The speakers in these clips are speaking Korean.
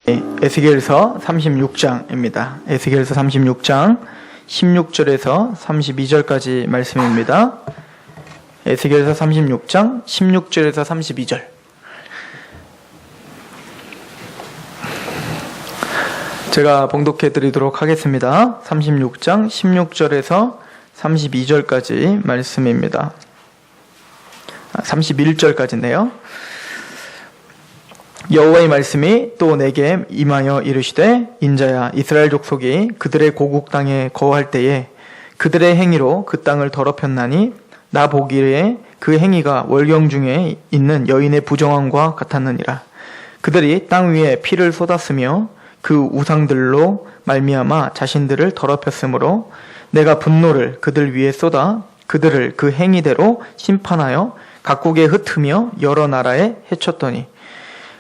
에스겔서 36장입니다. 에스겔서 36장 16절에서 32절까지 말씀입니다. 에스겔서 36장 16절에서 32절. 제가 봉독해 드리도록 하겠습니다. 36장 16절에서 32절까지 말씀입니다. 31절까지인데요. 여호와의 말씀이 또 내게 임하여 이르시되, 인자야, 이스라엘 족속이 그들의 고국 땅에 거할 때에 그들의 행위로 그 땅을 더럽혔나니 나 보기에 그 행위가 월경 중에 있는 여인의 부정함과 같았느니라. 그들이 땅 위에 피를 쏟았으며 그 우상들로 말미암아 자신들을 더럽혔으므로 내가 분노를 그들 위에 쏟아 그들을 그 행위대로 심판하여 각국에 흩으며 여러 나라에 해쳤더니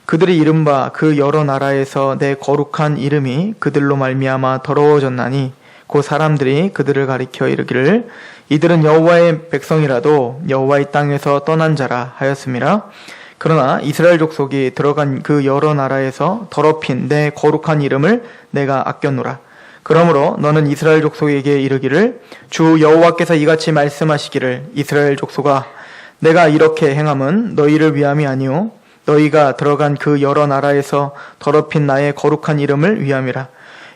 그들이 이른바 그 여러 나라에서 내 거룩한 이름이 그들로 말미암아 더러워졌나니 곧 사람들이 그들을 가리켜 이르기를 이들은 여호와의 백성이라도 여호와의 땅에서 떠난 자라 하였음이라. 그러나 이스라엘 족속이 들어간 그 여러 나라에서 더럽힌 내 거룩한 이름을 내가 아꼈노라. 그러므로 너는 이스라엘 족속에게 이르기를 주 여호와께서 이같이 말씀하시기를 이스라엘 족속아, 내가 이렇게 행함은 너희를 위함이 아니오 너희가 들어간 그 여러 나라에서 더럽힌 나의 거룩한 이름을 위함이라.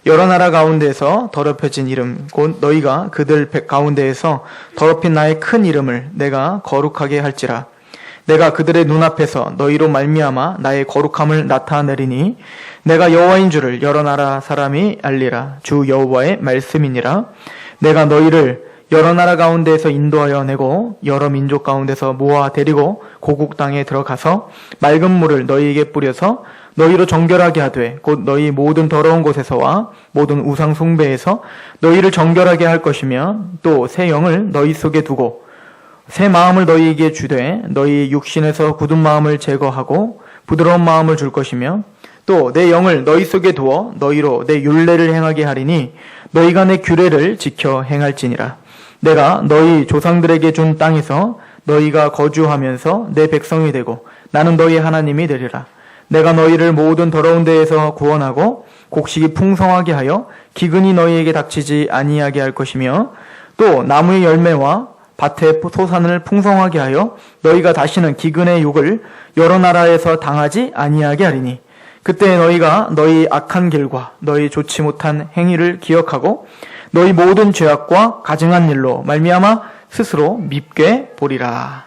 여러 나라 가운데에서 더럽혀진 이름 곧 너희가 그들 가운데에서 더럽힌 나의 큰 이름을 내가 거룩하게 할지라. 내가 그들의 눈앞에서 너희로 말미암아 나의 거룩함을 나타내리니 내가 여호와인 줄을 여러 나라 사람이 알리라. 주 여호와의 말씀이니라. 내가 너희를 여러 나라 가운데에서 인도하여 내고 여러 민족 가운데서 모아 데리고 고국 땅에 들어가서 맑은 물을 너희에게 뿌려서 너희로 정결하게 하되 곧 너희 모든 더러운 곳에서와 모든 우상 숭배에서 너희를 정결하게 할 것이며 또 새 영을 너희 속에 두고 새 마음을 너희에게 주되 너희 육신에서 굳은 마음을 제거하고 부드러운 마음을 줄 것이며 또 내 영을 너희 속에 두어 너희로 내 율례를 행하게 하리니 너희가 내 규례를 지켜 행할지니라. 내가 너희 조상들에게 준 땅에서 너희가 거주하면서 내 백성이 되고 나는 너희 하나님이 되리라. 내가 너희를 모든 더러운 데에서 구원하고 곡식이 풍성하게 하여 기근이 너희에게 닥치지 아니하게 할 것이며 또 나무의 열매와 밭의 소산을 풍성하게 하여 너희가 다시는 기근의 욕을 여러 나라에서 당하지 아니하게 하리니 그때 너희가 너희 악한 길과 너희 좋지 못한 행위를 기억하고 너희 모든 죄악과 가증한 일로 말미암아 스스로 밉게 보리라.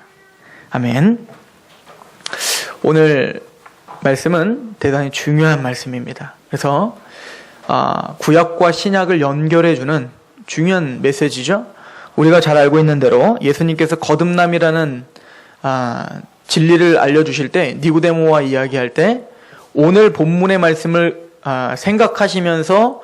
아멘. 오늘 말씀은 대단히 중요한 말씀입니다. 그래서 구약과 신약을 연결해주는 중요한 메시지죠. 우리가 잘 알고 있는 대로 예수님께서 거듭남이라는 진리를 알려주실 때 니고데모와 이야기할 때 오늘 본문의 말씀을 생각하시면서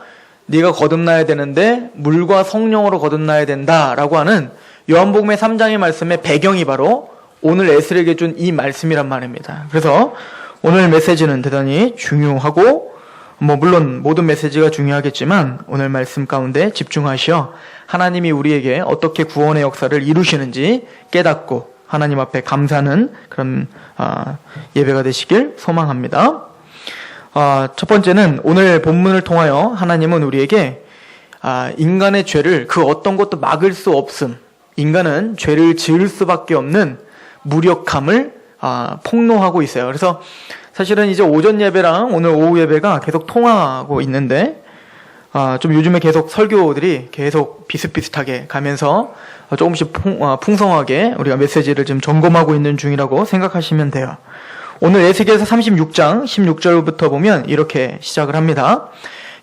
네가 거듭나야 되는데 물과 성령으로 거듭나야 된다라고 하는 요한복음의 3장의 말씀의 배경이 바로 오늘 에스겔에게 준 이 말씀이란 말입니다. 그래서 오늘 메시지는 대단히 중요하고 물론 모든 메시지가 중요하겠지만 오늘 말씀 가운데 집중하시어 하나님이 우리에게 어떻게 구원의 역사를 이루시는지 깨닫고 하나님 앞에 감사하는 그런 예배가 되시길 소망합니다. 첫 번째는 오늘 본문을 통하여 하나님은 우리에게 인간의 죄를 그 어떤 것도 막을 수 없음, 인간은 죄를 지을 수밖에 없는 무력함을 폭로하고 있어요. 그래서 사실은 이제 오전 예배랑 오늘 오후 예배가 계속 통하고 있는데 좀 요즘에 계속 설교들이 계속 비슷비슷하게 가면서 조금씩 풍성하게 우리가 메시지를 좀 점검하고 있는 중이라고 생각하시면 돼요. 오늘 에스겔서 36장 16절부터 보면 이렇게 시작을 합니다.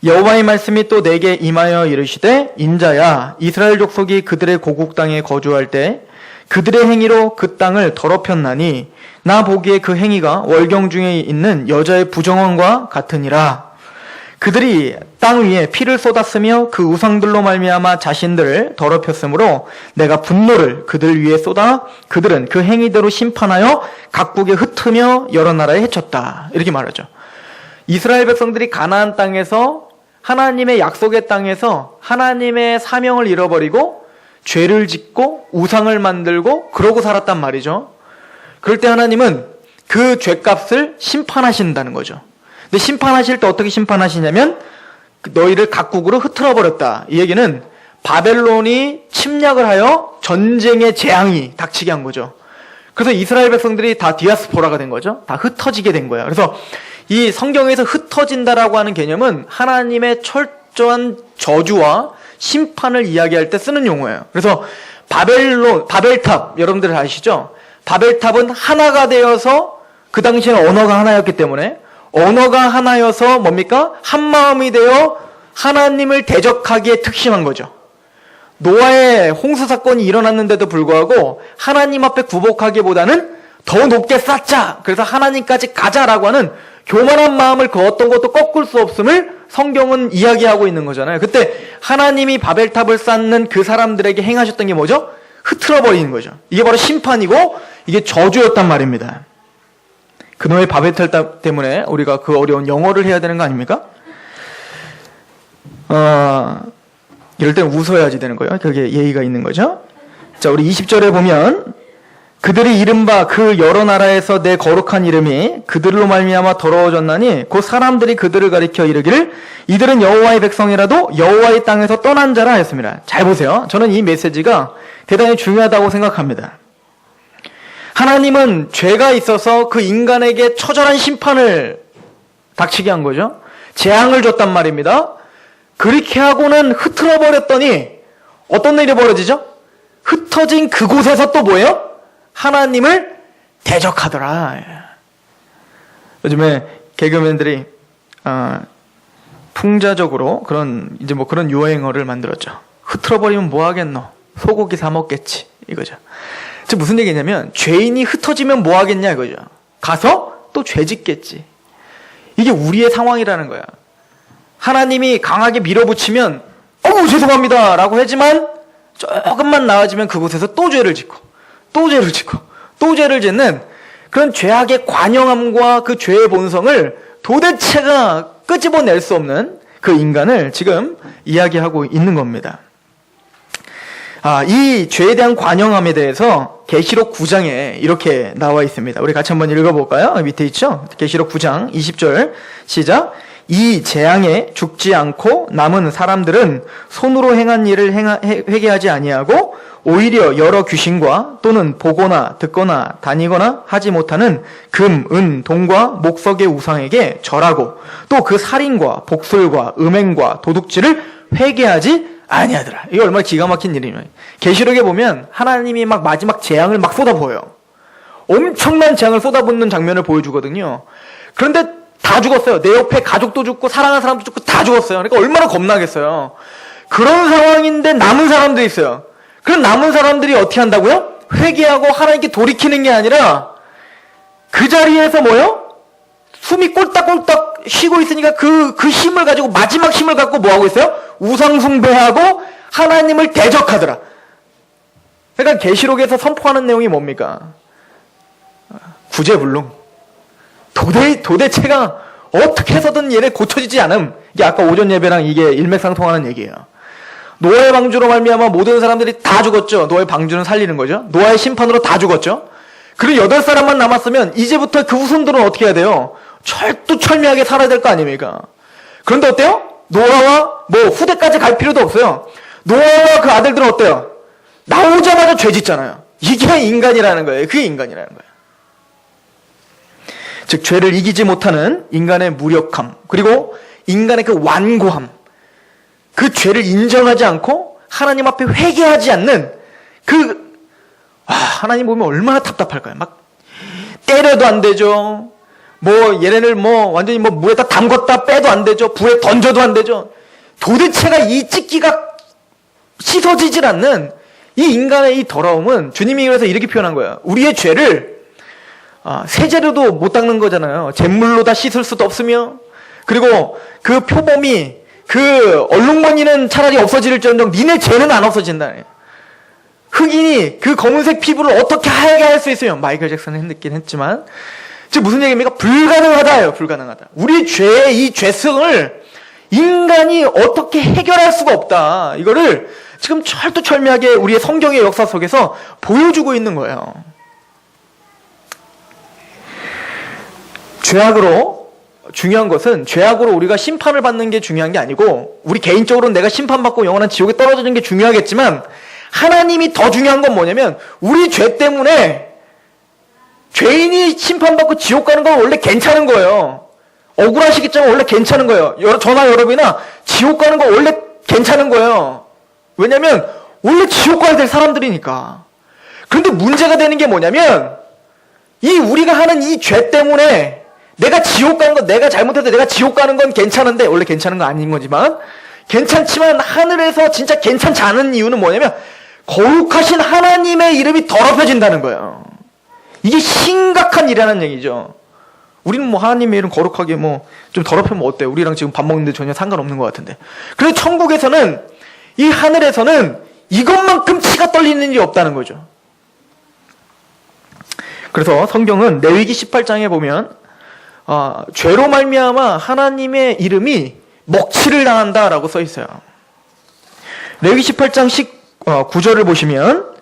여호와의 말씀이 또 내게 임하여 이르시되, 인자야, 이스라엘 족속이 그들의 고국 땅에 거주할 때 그들의 행위로 그 땅을 더럽혔나니 나 보기에 그 행위가 월경 중에 있는 여자의 부정함과 같으니라. 그들이 땅 위에 피를 쏟았으며 그 우상들로 말미암아 자신들을 더럽혔으므로 내가 분노를 그들 위에 쏟아 그들은 그 행위대로 심판하여 각국에 흩으며 여러 나라에 해쳤다. 이렇게 말하죠. 이스라엘 백성들이 가나안 땅에서 하나님의 약속의 땅에서 하나님의 사명을 잃어버리고 죄를 짓고 우상을 만들고 그러고 살았단 말이죠. 그럴 때 하나님은 그 죄값을 심판하신다는 거죠. 근데 심판하실 때 어떻게 심판하시냐면 너희를 각국으로 흩어져 버렸다. 이 얘기는 바벨론이 침략을 하여 전쟁의 재앙이 닥치게 한 거죠. 그래서 이스라엘 백성들이 다 디아스포라가 된 거죠. 다 흩어지게 된 거예요. 그래서 이 성경에서 흩어진다라고 하는 개념은 하나님의 철저한 저주와 심판을 이야기할 때 쓰는 용어예요. 그래서 바벨탑 여러분들 아시죠? 바벨탑은 하나가 되어서 그 당시에는 언어가 하나였기 때문에 언어가 하나여서 뭡니까? 한 마음이 되어 하나님을 대적하기에 특심한 거죠. 노아의 홍수 사건이 일어났는데도 불구하고 하나님 앞에 굴복하기보다는 더 높게 쌓자. 그래서 하나님까지 가자라고 하는 교만한 마음을 그 어떤 것도 꺾을 수 없음을 성경은 이야기하고 있는 거잖아요. 그때 하나님이 바벨탑을 쌓는 그 사람들에게 행하셨던 게 뭐죠? 흐트러 버리는 거죠. 이게 바로 심판이고 이게 저주였단 말입니다. 그놈의 바벨탑 때문에 우리가 그 어려운 영어를 해야 되는 거 아닙니까? 이럴 땐 웃어야지 되는 거예요. 그게 예의가 있는 거죠. 자, 우리 20절에 보면 그들이 이른바 그 여러 나라에서 내 거룩한 이름이 그들로 말미암아 더러워졌나니 곧 사람들이 그들을 가리켜 이르기를 이들은 여호와의 백성이라도 여호와의 땅에서 떠난 자라 하였습니다. 잘 보세요. 저는 이 메시지가 대단히 중요하다고 생각합니다. 하나님은 죄가 있어서 그 인간에게 처절한 심판을 닥치게 한 거죠. 재앙을 줬단 말입니다. 그렇게 하고는 흩어져 버렸더니 어떤 일이 벌어지죠? 흩어진 그곳에서 또 뭐예요? 하나님을 대적하더라. 요즘에 개그맨들이 풍자적으로 그런 유행어를 만들었죠. 흩어져 버리면 뭐 하겠노? 소고기 사 먹겠지 이거죠. 즉 무슨 얘기냐면 죄인이 흩어지면 뭐 하겠냐 이거죠. 가서 또 죄 짓겠지. 이게 우리의 상황이라는 거야. 하나님이 강하게 밀어붙이면 죄송합니다 라고 하지만 조금만 나아지면 그곳에서 또 죄를 짓고 또 죄를 짓고 또 죄를 짓는 그런 죄악의 관영함과 그 죄의 본성을 도대체가 끄집어낼 수 없는 그 인간을 지금 이야기하고 있는 겁니다. 이 죄에 대한 관영함에 대해서 계시록 9장에 이렇게 나와 있습니다. 우리 같이 한번 읽어볼까요? 밑에 있죠? 계시록 9장 20절 시작. 이 재앙에 죽지 않고 남은 사람들은 손으로 행한 일을 회개하지 아니하고 오히려 여러 귀신과 또는 보거나 듣거나 다니거나 하지 못하는 금, 은, 동과 목석의 우상에게 절하고 또 그 살인과 복술과 음행과 도둑질을 회개하지 아니하더라. 이거 얼마나 기가 막힌 일이냐. 계시록에 보면 하나님이 막 마지막 재앙을 막 쏟아부어요. 엄청난 재앙을 쏟아붓는 장면을 보여주거든요. 그런데 다 죽었어요. 내 옆에 가족도 죽고 사랑하는 사람도 죽고 다 죽었어요. 그러니까 얼마나 겁나겠어요. 그런 상황인데 남은 사람도 있어요. 그럼 남은 사람들이 어떻게 한다고요? 회개하고 하나님께 돌이키는 게 아니라 그 자리에서 뭐요? 숨이 꼴딱꼴딱 쉬고 있으니까 그 힘을 가지고 마지막 힘을 갖고 뭐 하고 있어요? 우상 숭배하고 하나님을 대적하더라. 그러니까 계시록에서 선포하는 내용이 뭡니까? 구제불능. 도대체가 어떻게 해서든 얘네 고쳐지지 않음. 이게 아까 오전 예배랑 이게 일맥상통하는 얘기예요. 노아의 방주로 말미암아 모든 사람들이 다 죽었죠. 노아의 방주는 살리는 거죠. 노아의 심판으로 다 죽었죠. 그리고 8사람만 남았으면 이제부터 그 후손들은 어떻게 해야 돼요? 철두철미하게 살아야 될 거 아닙니까? 그런데 어때요? 노아와 후대까지 갈 필요도 없어요. 노아와 그 아들들은 어때요? 나오자마자 죄 짓잖아요. 이게 인간이라는 거예요. 그게 인간이라는 거예요. 즉 죄를 이기지 못하는 인간의 무력함, 그리고 인간의 그 완고함, 그 죄를 인정하지 않고 하나님 앞에 회개하지 않는 하나님 보면 얼마나 답답할까요? 막 때려도 안 되죠. 얘네를 완전히 물에다 담궜다 빼도 안 되죠. 불에 던져도 안 되죠. 도대체가 이 찢기가 씻어지질 않는 이 인간의 이 더러움은 주님이 그래서 이렇게 표현한 거예요. 우리의 죄를 세제로도 못 닦는 거잖아요. 잿물로 다 씻을 수도 없으며, 그리고 그 표범이 그 얼룩무늬는 차라리 없어질지언정 니네 죄는 안 없어진다. 흑인이 그 검은색 피부를 어떻게 하얗게 할 수 있어요? 마이클 잭슨은 했긴 했지만, 즉 무슨 얘기입니까? 불가능하다예요. 불가능하다. 우리 죄의 이 죄성을 인간이 어떻게 해결할 수가 없다. 이거를 지금 철두철미하게 우리의 성경의 역사 속에서 보여주고 있는 거예요. 죄악으로 중요한 것은 죄악으로 우리가 심판을 받는 게 중요한 게 아니고, 우리 개인적으로는 내가 심판받고 영원한 지옥에 떨어지는 게 중요하겠지만, 하나님이 더 중요한 건 뭐냐면, 우리 죄 때문에 죄인이 심판받고 지옥 가는 건 원래 괜찮은 거예요. 억울하시겠지만 원래 괜찮은 거예요. 저나 여러분이나 지옥 가는 건 원래 괜찮은 거예요. 왜냐면 원래 지옥 가야 될 사람들이니까. 그런데 문제가 되는 게 뭐냐면, 이 우리가 하는 이 죄 때문에 내가 지옥 가는 건, 내가 잘못해서 내가 지옥 가는 건 괜찮은데, 원래 괜찮은 건 아닌 거지만 괜찮지만 하늘에서 진짜 괜찮지 않은 이유는 뭐냐면, 거룩하신 하나님의 이름이 더럽혀진다는 거예요. 이게 심각한 일이라는 얘기죠. 우리는 뭐 하나님의 이름 거룩하게 뭐 좀 더럽히면 어때요? 우리랑 지금 밥 먹는데 전혀 상관없는 것 같은데. 그래서 천국에서는, 이 하늘에서는 이것만큼 치가 떨리는 일이 없다는 거죠. 그래서 성경은 레위기 18장에 보면 죄로 말미암아 하나님의 이름이 먹칠을 당한다라고 써 있어요. 레위기 18장 19절을 보시면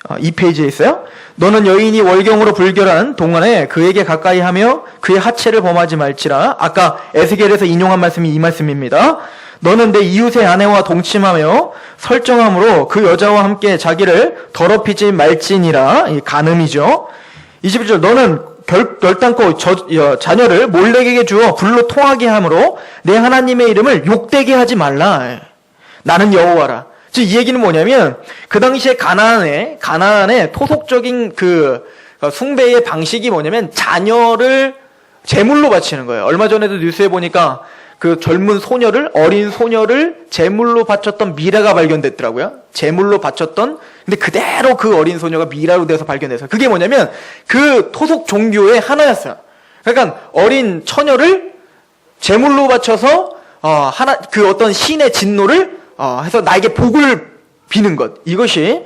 2페이지에 있어요. 너는 여인이 월경으로 불결한 동안에 그에게 가까이 하며 그의 하체를 범하지 말지라. 아까 에스겔에서 인용한 말씀이 이 말씀입니다. 너는 내 이웃의 아내와 동침하며 설정함으로 그 여자와 함께 자기를 더럽히지 말지니라. 이 간음이죠. 21절 너는 결단코 자녀를 몰렉에게 주어 불로 통하게 함으로 내 하나님의 이름을 욕되게 하지 말라. 나는 여호와라. 즉 이 얘기는 뭐냐면, 그 당시에 가나안의 토속적인 그 숭배의 방식이 뭐냐면 자녀를 제물로 바치는 거예요. 얼마 전에도 뉴스에 보니까 그 젊은 소녀를, 어린 소녀를 제물로 바쳤던 미라가 발견됐더라고요. 제물로 바쳤던, 근데 그대로 그 어린 소녀가 미라로 돼서 발견돼서, 그게 뭐냐면 그 토속 종교의 하나였어요. 그러니까 어린 처녀를 제물로 바쳐서 그 어떤 신의 진노를 해서 나에게 복을 비는 것. 이것이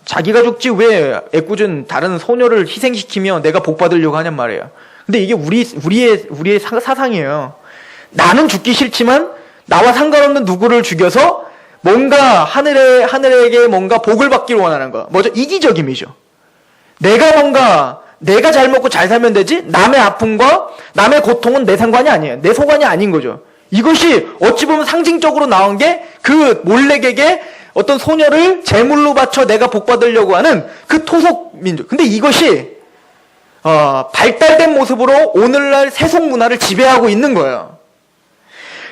자기가 죽지 왜 애꿎은 다른 소녀를 희생시키며 내가 복 받으려고 하냔 말이에요. 근데 이게 우리의 사상이에요. 나는 죽기 싫지만 나와 상관없는 누구를 죽여서 뭔가 하늘에게 뭔가 복을 받기를 원하는 거. 뭐죠? 이기적임이죠. 내가 잘 먹고 잘 살면 되지, 남의 아픔과 남의 고통은 내 상관이 아니에요. 내 소관이 아닌 거죠. 이것이 어찌 보면 상징적으로 나온 게 그 몰렉에게 어떤 소녀를 제물로 바쳐 내가 복 받으려고 하는 그 토속 민족. 근데 이것이 발달된 모습으로 오늘날 세속 문화를 지배하고 있는 거예요.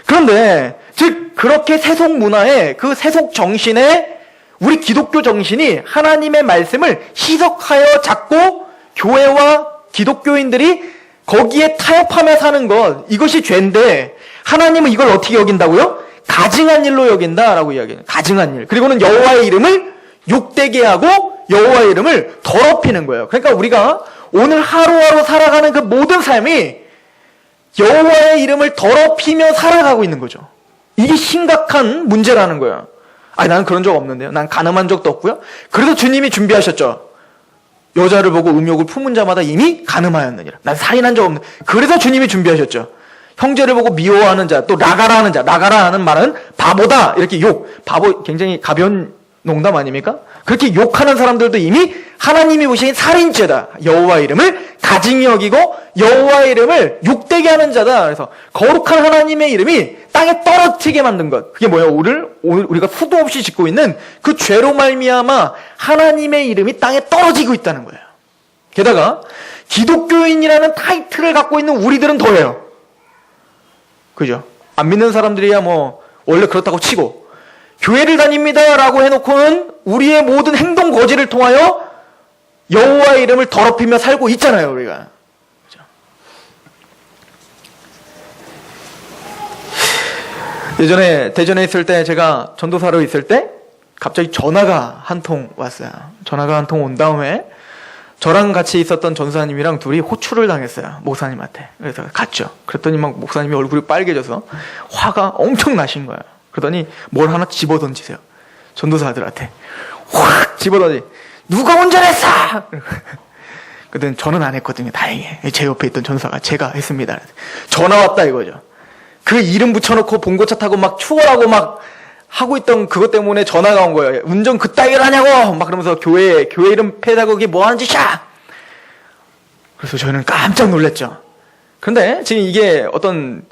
그런데 즉 그렇게 세속 문화의 그 세속 정신에 우리 기독교 정신이 하나님의 말씀을 희석하여 잡고 교회와 기독교인들이 거기에 타협하며 사는 것, 이것이 죄인데 하나님은 이걸 어떻게 여긴다고요? 가증한 일로 여긴다라고 이야기해요. 가증한 일. 그리고는 여호와의 이름을 욕되게 하고 여호와의 이름을 더럽히는 거예요. 그러니까 우리가 오늘 하루하루 살아가는 그 모든 삶이 여호와의 이름을 더럽히며 살아가고 있는 거죠. 이게 심각한 문제라는 거예요. 아니, 나는 그런 적 없는데요. 난 간음한 적도 없고요. 그래서 주님이 준비하셨죠. 여자를 보고 음욕을 품은 자마다 이미 간음하였느니라. 난 살인한 적 없는. 그래서 주님이 준비하셨죠. 형제를 보고 미워하는 자, 또 라가라 하는 자. 라가라 하는 말은 바보다. 이렇게 바보 굉장히 가벼운 농담 아닙니까? 그렇게 욕하는 사람들도 이미 하나님이 보시기엔 살인죄다. 여호와의 이름을 가증히 여기고 여호와의 이름을 욕되게 하는 자다. 그래서 거룩한 하나님의 이름이 땅에 떨어지게 만든 것. 그게 뭐예요? 오늘 우리가 수도 없이 짓고 있는 그 죄로 말미암아 하나님의 이름이 땅에 떨어지고 있다는 거예요. 게다가 기독교인이라는 타이틀을 갖고 있는 우리들은 더해요. 그죠? 안 믿는 사람들이야 뭐 원래 그렇다고 치고, 교회를 다닙니다라고 해놓고는 우리의 모든 행동 거지를 통하여 여호와의 이름을 더럽히며 살고 있잖아요, 우리가. 그죠? 예전에 대전에 있을 때, 제가 전도사로 있을 때 갑자기 전화가 한 통 왔어요. 전화가 한 통 온 다음에 저랑 같이 있었던 전사님이랑 둘이 호출을 당했어요. 목사님한테. 그래서 갔죠. 그랬더니 막 목사님이 얼굴이 빨개져서 화가 엄청 나신 거예요. 그러더니 뭘 하나 집어던지세요. 전도사들한테. 확 집어던지. 누가 운전했어! 그랬더니 저는 안 했거든요. 다행히. 제 옆에 있던 전사가 제가 했습니다. 전화 왔다 이거죠. 그 이름 붙여놓고 봉고차 타고 막 추월하고 막 하고 있던 그것 때문에 전화가 온 거예요. 운전 그따위를 하냐고! 막 그러면서 교회 이름 패다고 그게 뭐 하는 짓이야! 그래서 저희는 깜짝 놀랐죠. 그런데 지금 이게 어떤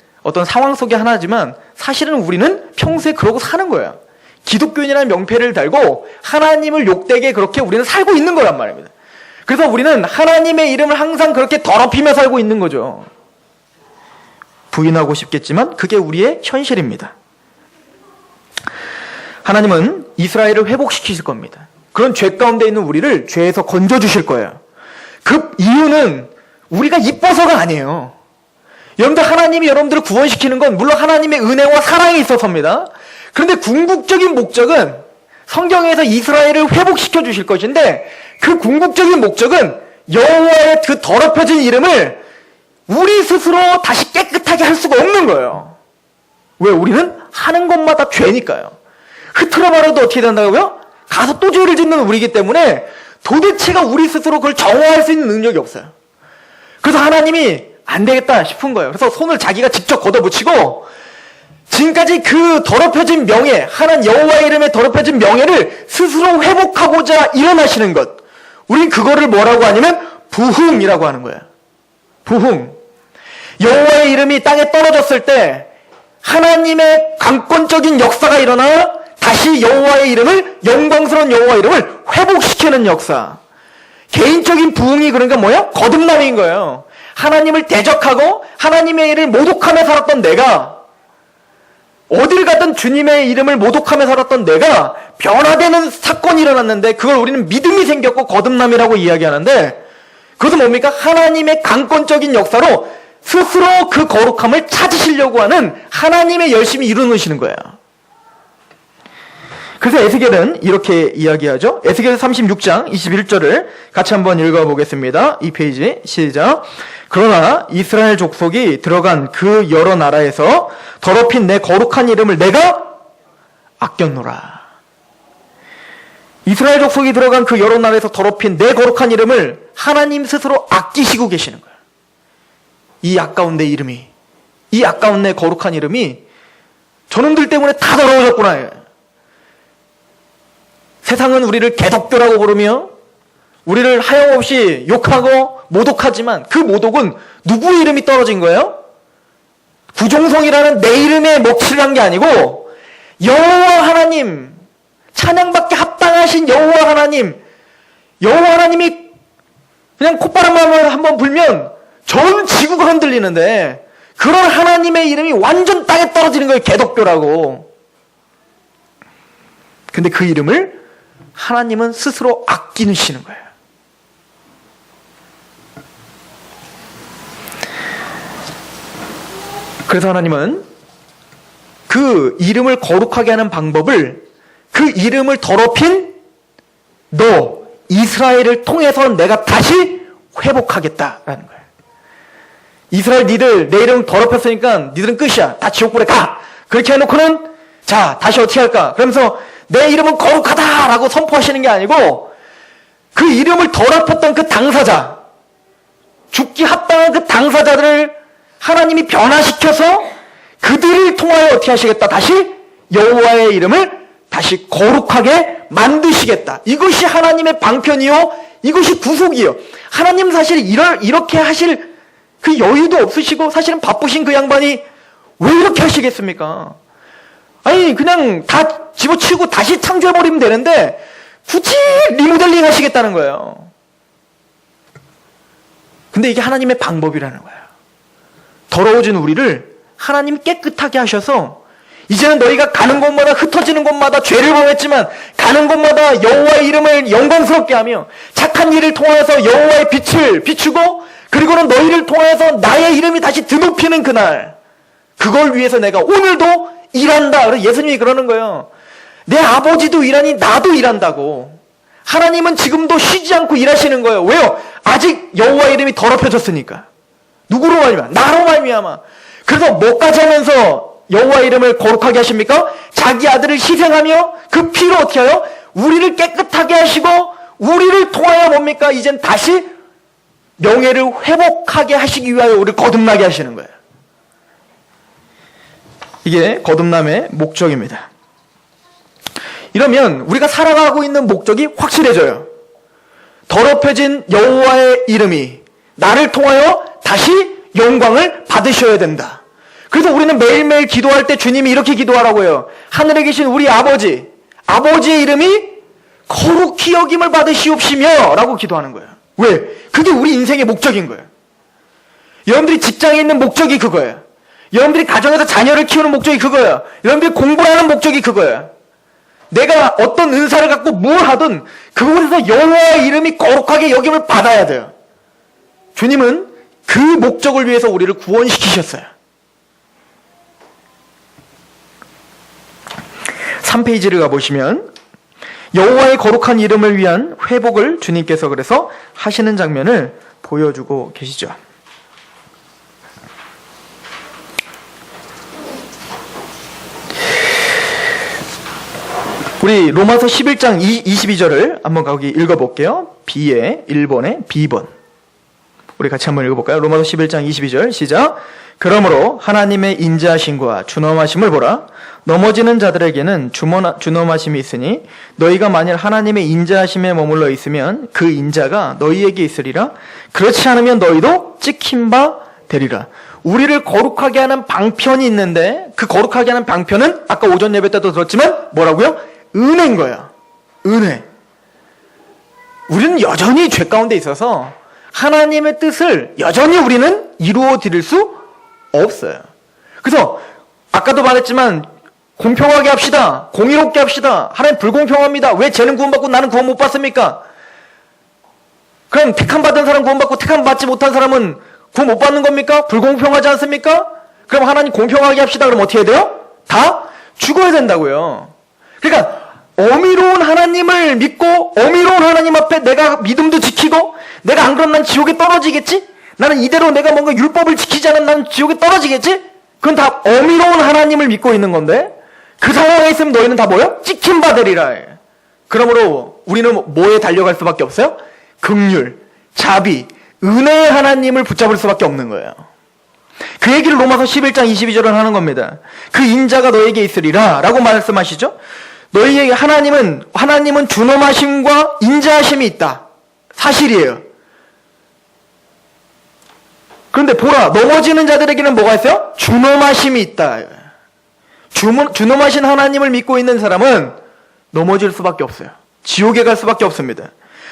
상황 속의 하나지만 사실은 우리는 평소에 그러고 사는 거예요. 기독교인이라는 명패를 달고 하나님을 욕되게 그렇게 우리는 살고 있는 거란 말입니다. 그래서 우리는 하나님의 이름을 항상 그렇게 더럽히며 살고 있는 거죠. 부인하고 싶겠지만 그게 우리의 현실입니다. 하나님은 이스라엘을 회복시키실 겁니다. 그런 죄 가운데 있는 우리를 죄에서 건져주실 거예요. 그 이유는 우리가 이뻐서가 아니에요. 여러분들, 하나님이 여러분들을 구원시키는 건 물론 하나님의 은혜와 사랑이 있어서입니다. 그런데 궁극적인 목적은 성경에서 이스라엘을 회복시켜 주실 것인데, 그 궁극적인 목적은 여호와의 그 더럽혀진 이름을 우리 스스로 다시 깨끗하게 할 수가 없는 거예요. 왜? 우리는 하는 것마다 죄니까요. 흐트러 말해도 어떻게 된다고요? 가서 또 죄를 짓는 우리이기 때문에 도대체가 우리 스스로 그걸 정화할 수 있는 능력이 없어요. 그래서 하나님이 안 되겠다 싶은 거예요. 그래서 손을 자기가 직접 걷어붙이고 지금까지 그 더럽혀진 명예, 하나님 여호와의 이름에 더럽혀진 명예를 스스로 회복하고자 일어나시는 것. 우린 그거를 뭐라고 하냐면 부흥이라고 하는 거예요. 부흥. 여호와의 이름이 땅에 떨어졌을 때 하나님의 강권적인 역사가 일어나 다시 여호와의 이름을, 영광스러운 여호와의 이름을 회복시키는 역사. 개인적인 부흥이 그러니까 뭐야? 거듭남인 거예요. 하나님을 대적하고 하나님의 일을 모독하며 살았던 내가, 어딜 가든 주님의 이름을 모독하며 살았던 내가 변화되는 사건이 일어났는데 그걸 우리는 믿음이 생겼고 거듭남이라고 이야기하는데, 그것은 뭡니까? 하나님의 강권적인 역사로 스스로 그 거룩함을 찾으시려고 하는 하나님의 열심히 이루어놓으시는 거예요. 그래서 에스겔은 이렇게 이야기하죠. 에스겔 36장 21절을 같이 한번 읽어보겠습니다. 이 페이지 시작. 그러나 이스라엘 족속이 들어간 그 여러 나라에서 더럽힌 내 거룩한 이름을 내가 아꼈노라. 이스라엘 족속이 들어간 그 여러 나라에서 더럽힌 내 거룩한 이름을 하나님 스스로 아끼시고 계시는 거예요. 이 아까운 내 이름이, 이 아까운 내 거룩한 이름이 저놈들 때문에 다 더러워졌구나. 세상은 우리를 개독교라고 부르며 우리를 하염없이 욕하고 모독하지만 그 모독은 누구의 이름이 떨어진 거예요? 구종성이라는 내 이름에 먹칠을 한 게 아니고 여호와 하나님, 찬양받게 합당하신 여호와 하나님, 여호와 하나님이 그냥 콧바람만 한번 불면 전 지구가 흔들리는데 그런 하나님의 이름이 완전 땅에 떨어지는 거예요. 개독교라고. 근데 그 이름을 하나님은 스스로 아끼시는 거예요. 그래서 하나님은 그 이름을 거룩하게 하는 방법을, 그 이름을 더럽힌 너 이스라엘을 통해서 내가 다시 회복하겠다라는 거예요. 이스라엘, 니들 내 이름 더럽혔으니까 니들은 끝이야. 다 지옥불에 가. 그렇게 해놓고는 자 다시 어떻게 할까? 그러면서 내 이름은 거룩하다라고 선포하시는 게 아니고 그 이름을 더럽혔던 그 당사자, 죽기 합당한 그 당사자들을 하나님이 변화시켜서 그들을 통하여 어떻게 하시겠다? 다시 여호와의 이름을 다시 거룩하게 만드시겠다. 이것이 하나님의 방편이요, 이것이 구속이요. 하나님 사실 이렇게 하실 그 여유도 없으시고 사실은 바쁘신 그 양반이 왜 이렇게 하시겠습니까? 아니 그냥 다 집어치우고 다시 창조해버리면 되는데 굳이 리모델링 하시겠다는 거예요. 근데 이게 하나님의 방법이라는 거예요. 더러워진 우리를 하나님 깨끗하게 하셔서 이제는 너희가 가는 곳마다, 흩어지는 곳마다 죄를 범했지만 가는 곳마다 여호와의 이름을 영광스럽게 하며 착한 일을 통해서 여호와의 빛을 비추고, 그리고는 너희를 통해서 나의 이름이 다시 드높이는 그날, 그걸 위해서 내가 오늘도 일한다. 그래서 예수님이 그러는 거예요. 내 아버지도 일하니 나도 일한다고. 하나님은 지금도 쉬지 않고 일하시는 거예요. 왜요? 아직 여호와의 이름이 더럽혀졌으니까. 누구로 말미암아? 나로 말미암아. 그래서 뭐까지 하면서 여호와의 이름을 거룩하게 하십니까? 자기 아들을 희생하며 그 피로 어떻게 해요? 우리를 깨끗하게 하시고 우리를 통하여 뭡니까? 이젠 다시 명예를 회복하게 하시기 위하여 우리를 거듭나게 하시는 거예요. 이게 거듭남의 목적입니다. 이러면 우리가 살아가고 있는 목적이 확실해져요. 더럽혀진 여호와의 이름이 나를 통하여 다시 영광을 받으셔야 된다. 그래서 우리는 매일매일 기도할 때 주님이 이렇게 기도하라고 해요. 하늘에 계신 우리 아버지, 아버지의 이름이 거룩히 여김을 받으시옵시며 라고 기도하는 거예요. 왜? 그게 우리 인생의 목적인 거예요. 여러분들이 직장에 있는 목적이 그거예요. 여러분들이 가정에서 자녀를 키우는 목적이 그거예요. 여러분들이 공부하는 목적이 그거예요. 내가 어떤 은사를 갖고 뭘 하든 그곳에서 여호와의 이름이 거룩하게 여김을 받아야 돼요. 주님은 그 목적을 위해서 우리를 구원시키셨어요. 3페이지를 가보시면 여호와의 거룩한 이름을 위한 회복을 주님께서 그래서 하시는 장면을 보여주고 계시죠. 우리 로마서 11장 22절을 한번 거기 읽어볼게요. B의 1번에 B번. 우리 같이 한번 읽어볼까요? 로마서 11장 22절 시작. 그러므로 하나님의 인자하심과 준엄하심을 보라. 넘어지는 자들에게는 준엄하심이 있으니 너희가 만일 하나님의 인자하심에 머물러 있으면 그 인자가 너희에게 있으리라. 그렇지 않으면 너희도 찍힌 바 되리라. 우리를 거룩하게 하는 방편이 있는데 그 거룩하게 하는 방편은 아까 오전 예배 때도 들었지만 뭐라고요? 은혜인 거야. 은혜. 우리는 여전히 죄 가운데 있어서 하나님의 뜻을 여전히 우리는 이루어 드릴 수 없어요. 그래서 아까도 말했지만 공평하게 합시다. 공의롭게 합시다. 하나님 불공평합니다. 왜 쟤는 구원받고 나는 구원 못 받습니까? 그럼 택함 받은 사람 구원받고 택함 받지 못한 사람은 구원 못 받는 겁니까? 불공평하지 않습니까? 그럼 하나님 공평하게 합시다. 그럼 어떻게 해야 돼요? 다 죽어야 된다고요. 그러니까 어미로운 하나님을 믿고 어미로운 하나님 앞에 내가 믿음도 지키고 내가 안 그러면 난 지옥에 떨어지겠지? 나는 이대로 내가 뭔가 율법을 지키지 않으면 난 지옥에 떨어지겠지? 그건 다 어미로운 하나님을 믿고 있는 건데 그 상황에 있으면 너희는 다 뭐요? 찍힌 바 되리라. 그러므로 우리는 뭐에 달려갈 수밖에 없어요? 긍휼, 자비, 은혜의 하나님을 붙잡을 수밖에 없는 거예요. 그 얘기를 로마서 11장 22절은 하는 겁니다. 그 인자가 너에게 있으리라 라고 말씀하시죠. 너희에게 하나님은 준엄하심과 인자하심이 있다. 사실이에요. 그런데 보라, 넘어지는 자들에게는 뭐가 있어요? 준엄하심이 있다. 준엄하신 하나님을 믿고 있는 사람은 넘어질 수밖에 없어요. 지옥에 갈 수밖에 없습니다.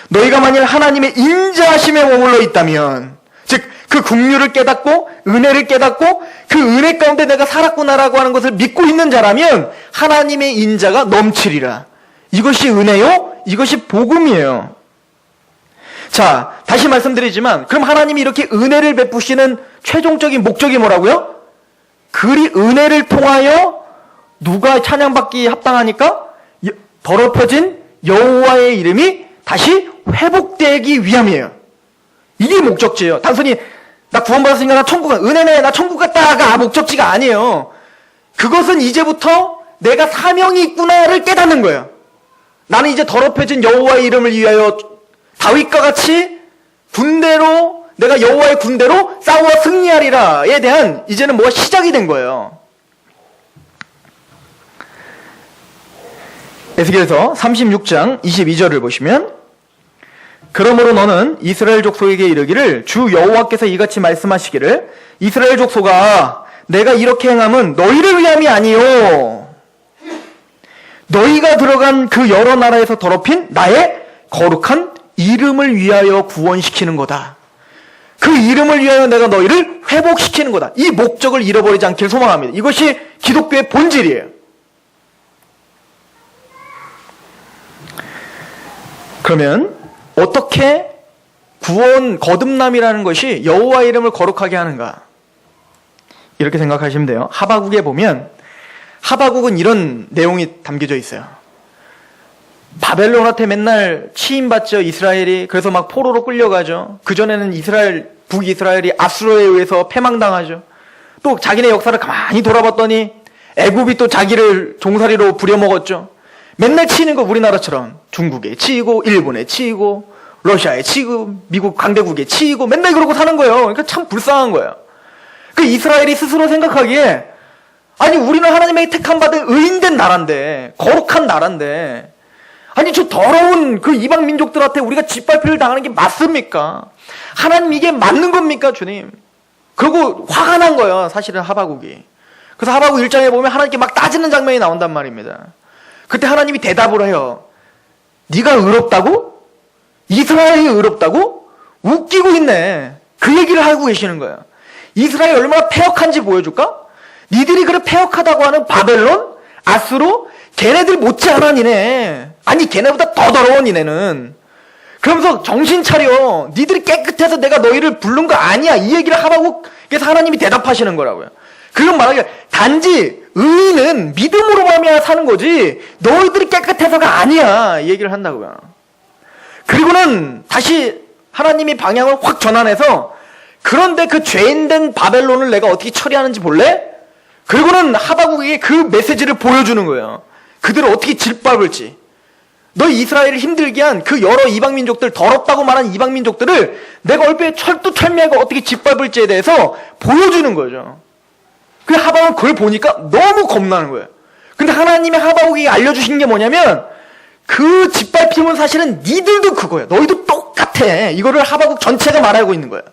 너희가 만일 하나님의 인자하심에 머물러 있다면, 즉 그 긍휼을 깨닫고 은혜를 깨닫고 그 은혜 가운데 내가 살았구나라고 하는 것을 믿고 있는 자라면 하나님의 인자가 넘치리라. 이것이 은혜요? 이것이 복음이에요. 자, 다시 말씀드리지만 그럼 하나님이 이렇게 은혜를 베푸시는 최종적인 목적이 뭐라고요? 그리 은혜를 통하여 누가 찬양받기에 합당하니까? 더럽혀진 여호와의 이름이 다시 회복되기 위함이에요. 이게 목적지예요. 단순히 나 구원받았으니까 나 천국 가, 은혜네 나 천국 갔다가 목적지가 아니에요. 그것은 이제부터 내가 사명이 있구나를 깨닫는 거예요. 나는 이제 더럽혀진 여호와의 이름을 위하여 다윗과 같이 군대로 내가 여호와의 군대로 싸워 승리하리라에 대한 이제는 뭐가 시작이 된 거예요. 에스겔서 36장 22절을 보시면 그러므로 너는 이스라엘 족속에게 이르기를 주 여호와께서 이같이 말씀하시기를 이스라엘 족속아 내가 이렇게 행함은 너희를 위함이 아니요 너희가 들어간 그 여러 나라에서 더럽힌 나의 거룩한 이름을 위하여 구원시키는 거다. 그 이름을 위하여 내가 너희를 회복시키는 거다. 이 목적을 잃어버리지 않기를 소망합니다. 이것이 기독교의 본질이에요. 그러면 어떻게 구원 거듭남이라는 것이 여호와 이름을 거룩하게 하는가? 이렇게 생각하시면 돼요. 하바국에 보면 하바국은 이런 내용이 담겨져 있어요. 바벨론한테 맨날 치임받죠, 이스라엘이. 그래서 막 포로로 끌려가죠. 그전에는 북이스라엘이 아수르에 의해서 패망당하죠. 또 자기네 역사를 가만히 돌아봤더니 애굽이 또 자기를 종살이로 부려먹었죠. 맨날 치는 거 우리나라처럼 중국에 치이고 일본에 치이고 러시아에 치이고 미국 강대국에 치이고 맨날 그러고 사는 거예요. 그러니까 참 불쌍한 거예요. 그 이스라엘이 스스로 생각하기에 아니 우리는 하나님의 택함받은 의인된 나라인데 거룩한 나라인데 아니 저 더러운 그 이방 민족들한테 우리가 짓밟히를 당하는 게 맞습니까? 하나님 이게 맞는 겁니까 주님? 그리고 화가 난 거예요, 사실은 하박국이. 그래서 하박국 1장에 보면 하나님께 막 따지는 장면이 나온단 말입니다. 그때 하나님이 대답을 해요. 네가 의롭다고? 이스라엘이 의롭다고? 웃기고 있네. 그 얘기를 하고 계시는 거예요. 이스라엘이 얼마나 패역한지 보여줄까? 니들이 그래 패역하다고 하는 바벨론, 아수르, 걔네들 못지않아 니네. 아니 걔네보다 더 더러워 니네는. 그러면서 정신 차려. 니들이 깨끗해서 내가 너희를 부른 거 아니야. 이 얘기를 하박국에서 하나님이 대답하시는 거라고요. 그건 말하기를 단지 의인은 믿음으로 말미암아 사는 거지 너희들이 깨끗해서가 아니야. 이 얘기를 한다고요. 그리고는 다시 하나님이 방향을 확 전환해서 그런데 그 죄인된 바벨론을 내가 어떻게 처리하는지 볼래? 그리고는 하박국에게 그 메시지를 보여주는 거예요. 그들을 어떻게 짓밟을지. 너희 이스라엘을 힘들게 한 그 여러 이방민족들, 더럽다고 말한 이방민족들을 내가 얼핏 철두철미하게 어떻게 짓밟을지에 대해서 보여주는 거죠. 그 하박국은 그걸 보니까 너무 겁나는 거예요. 근데 하나님의 하박국이 알려주신 게 뭐냐면 그 짓밟힘은 사실은 니들도 그거예요. 너희도 똑같아. 이거를 하박국 전체가 말하고 있는 거예요.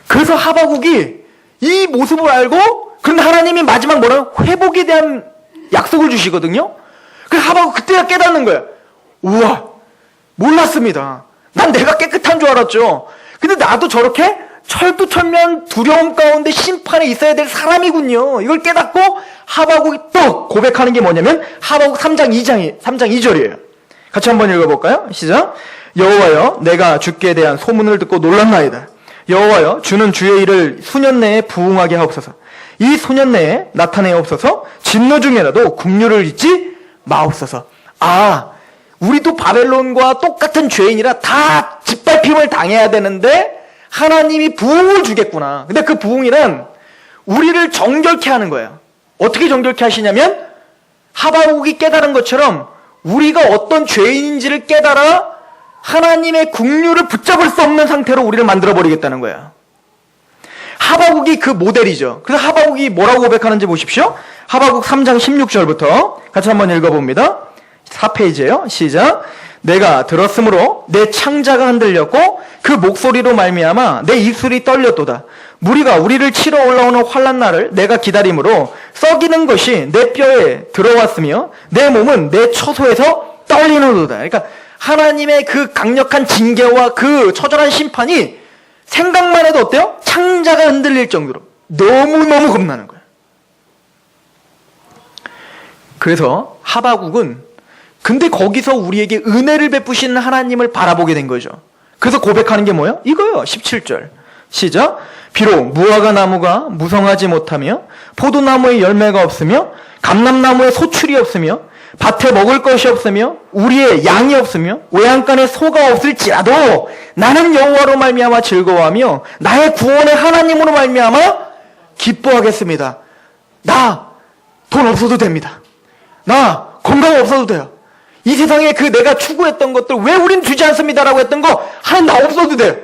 그래서 하박국이 이 모습을 알고 그런데 하나님이 마지막 뭐라고? 회복에 대한 약속을 주시거든요. 그래서 하박국 그때야 깨닫는 거예요. 우와, 몰랐습니다. 난 내가 깨끗한 줄 알았죠. 근데 나도 저렇게 철두철미한 두려움 가운데 심판에 있어야 될 사람이군요. 이걸 깨닫고 하박국이 또 고백하는 게 뭐냐면 하박국 3장 2절이에요. 같이 한번 읽어볼까요? 시작. 여호와여, 내가 주께 대한 소문을 듣고 놀랐나이다. 여호와여, 주는 주의 일을 수년 내에 부응하게 하옵소서. 이 수년 내에 나타내옵소서. 진노 중에라도 긍휼을 잊지 마옵소서. 아, 우리도 바벨론과 똑같은 죄인이라 다 짓밟힘을 당해야 되는데 하나님이 부흥을 주겠구나. 근데 그 부흥이란 우리를 정결케 하는 거예요. 어떻게 정결케 하시냐면 하박국이 깨달은 것처럼 우리가 어떤 죄인인지를 깨달아 하나님의 긍휼을 붙잡을 수 없는 상태로 우리를 만들어버리겠다는 거예요. 하박국이 그 모델이죠. 그래서 하박국이 뭐라고 고백하는지 보십시오. 하박국 3장 16절부터 같이 한번 읽어봅니다. 4페이지예요. 시작. 내가 들었으므로 내 창자가 흔들렸고 그 목소리로 말미암아 내 입술이 떨렸도다. 무리가 우리를 치러 올라오는 환난 날을 내가 기다림으로 썩이는 것이 내 뼈에 들어왔으며 내 몸은 내 처소에서 떨리는도다. 그러니까 하나님의 그 강력한 징계와 그 처절한 심판이 생각만 해도 어때요? 창자가 흔들릴 정도로 너무너무 겁나는 거예요. 그래서 하박국은 근데 거기서 우리에게 은혜를 베푸시는 하나님을 바라보게 된 거죠. 그래서 고백하는 게 뭐예요? 이거요. 17절. 시작. 비록 무화과 나무가 무성하지 못하며 포도나무에 열매가 없으며 감람나무에 소출이 없으며 밭에 먹을 것이 없으며 우리의 양이 없으며 외양간에 소가 없을지라도 나는 여호와로 말미암아 즐거워하며 나의 구원의 하나님으로 말미암아 기뻐하겠습니다. 나 돈 없어도 됩니다. 나 건강 없어도 돼요. 이 세상에 그 내가 추구했던 것들 왜 우린 주지 않습니다라고 했던 거 하나님 나 없어도 돼요.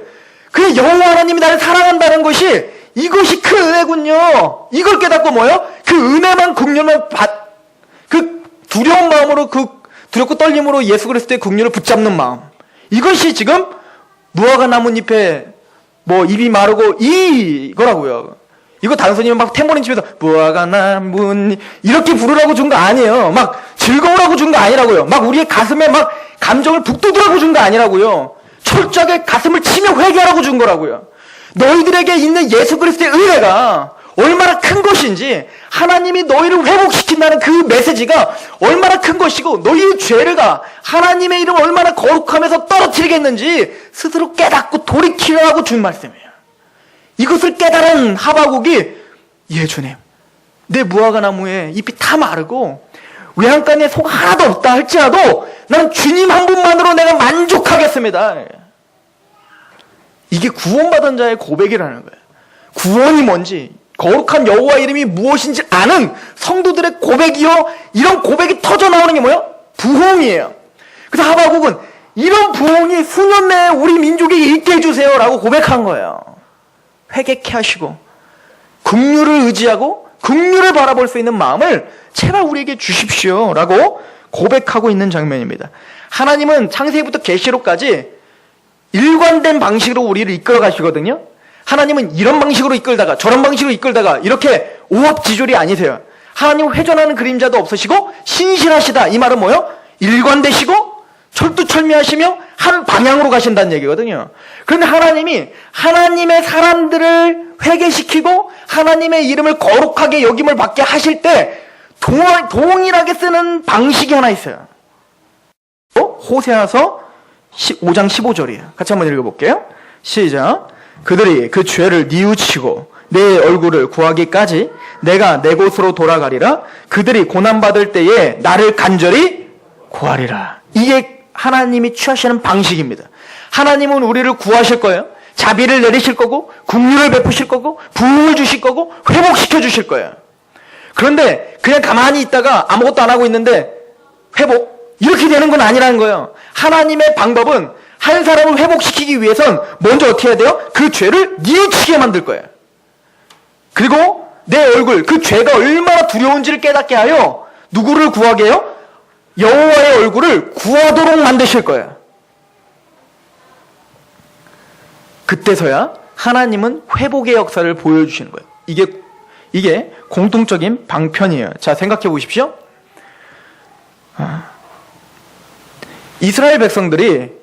그 여호와 하나님이 나를 사랑한다는 것이 이것이 큰 은혜군요. 이걸 깨닫고 뭐예요? 그 은혜만 긍휼만 그 두려운 마음으로 그 두렵고 떨림으로 예수 그리스도의 긍휼을 붙잡는 마음. 이것이 지금 무화과 나뭇잎에 뭐 입이 마르고 이거라고요. 이거 단순히 막 탬버린 집에서 무화과 나뭇잎 이렇게 부르라고 준 거 아니에요. 막 즐거우라고 준 거 아니라고요. 막 우리의 가슴에 막 감정을 북돋으라고 준 거 아니라고요. 철저하게 가슴을 치며 회개하라고 준 거라고요. 너희들에게 있는 예수 그리스도의 은혜가 얼마나 큰 것인지 하나님이 너희를 회복시킨다는 그 메시지가 얼마나 큰 것이고 너희의 죄가 하나님의 이름 얼마나 거룩하면서 떨어뜨리겠는지 스스로 깨닫고 돌이키라고 준 말씀이에요. 이것을 깨달은 하박국이 예 주님 내 무화과 나무에 잎이 다 마르고 외양간에 소가 하나도 없다 할지라도 난 주님 한 분만으로 내가 만족하겠습니다. 이게 구원받은 자의 고백이라는 거예요. 구원이 뭔지 거룩한 여호와 이름이 무엇인지 아는 성도들의 고백이요. 이런 고백이 터져나오는 게 뭐예요? 부흥이에요. 그래서 하박국은 이런 부흥이 수년 내에 우리 민족에게 있게 해주세요 라고 고백한 거예요. 회개케 하시고 긍휼을 의지하고 긍휼을 바라볼 수 있는 마음을 제발 우리에게 주십시오 라고 고백하고 있는 장면입니다. 하나님은 창세기부터 계시록까지 일관된 방식으로 우리를 이끌어 가시거든요. 하나님은 이런 방식으로 이끌다가 저런 방식으로 이끌다가 이렇게 오합지졸이 아니세요. 하나님 회전하는 그림자도 없으시고 신실하시다. 이 말은 뭐예요? 일관되시고 철두철미하시며 한 방향으로 가신다는 얘기거든요. 그런데 하나님이 하나님의 사람들을 회개시키고 하나님의 이름을 거룩하게 여김을 받게 하실 때 동일하게 쓰는 방식이 하나 있어요. 호세아서 5장 15절이에요. 같이 한번 읽어볼게요. 시작. 그들이 그 죄를 뉘우치고 내 얼굴을 구하기까지 내가 내 곳으로 돌아가리라. 그들이 고난받을 때에 나를 간절히 구하리라. 이게 하나님이 취하시는 방식입니다. 하나님은 우리를 구하실 거예요. 자비를 내리실 거고 긍휼을 베푸실 거고 부흥을 주실 거고 회복시켜 주실 거예요. 그런데 그냥 가만히 있다가 아무것도 안 하고 있는데 회복? 이렇게 되는 건 아니라는 거예요. 하나님의 방법은 한 사람을 회복시키기 위해선 먼저 어떻게 해야 돼요? 그 죄를 뉘우치게 만들 거예요. 그리고 내 얼굴, 그 죄가 얼마나 두려운지를 깨닫게 하여 누구를 구하게 해요? 여호와의 얼굴을 구하도록 만드실 거예요. 그때서야 하나님은 회복의 역사를 보여주시는 거예요. 이게 공통적인 방편이에요. 자, 생각해 보십시오. 이스라엘 백성들이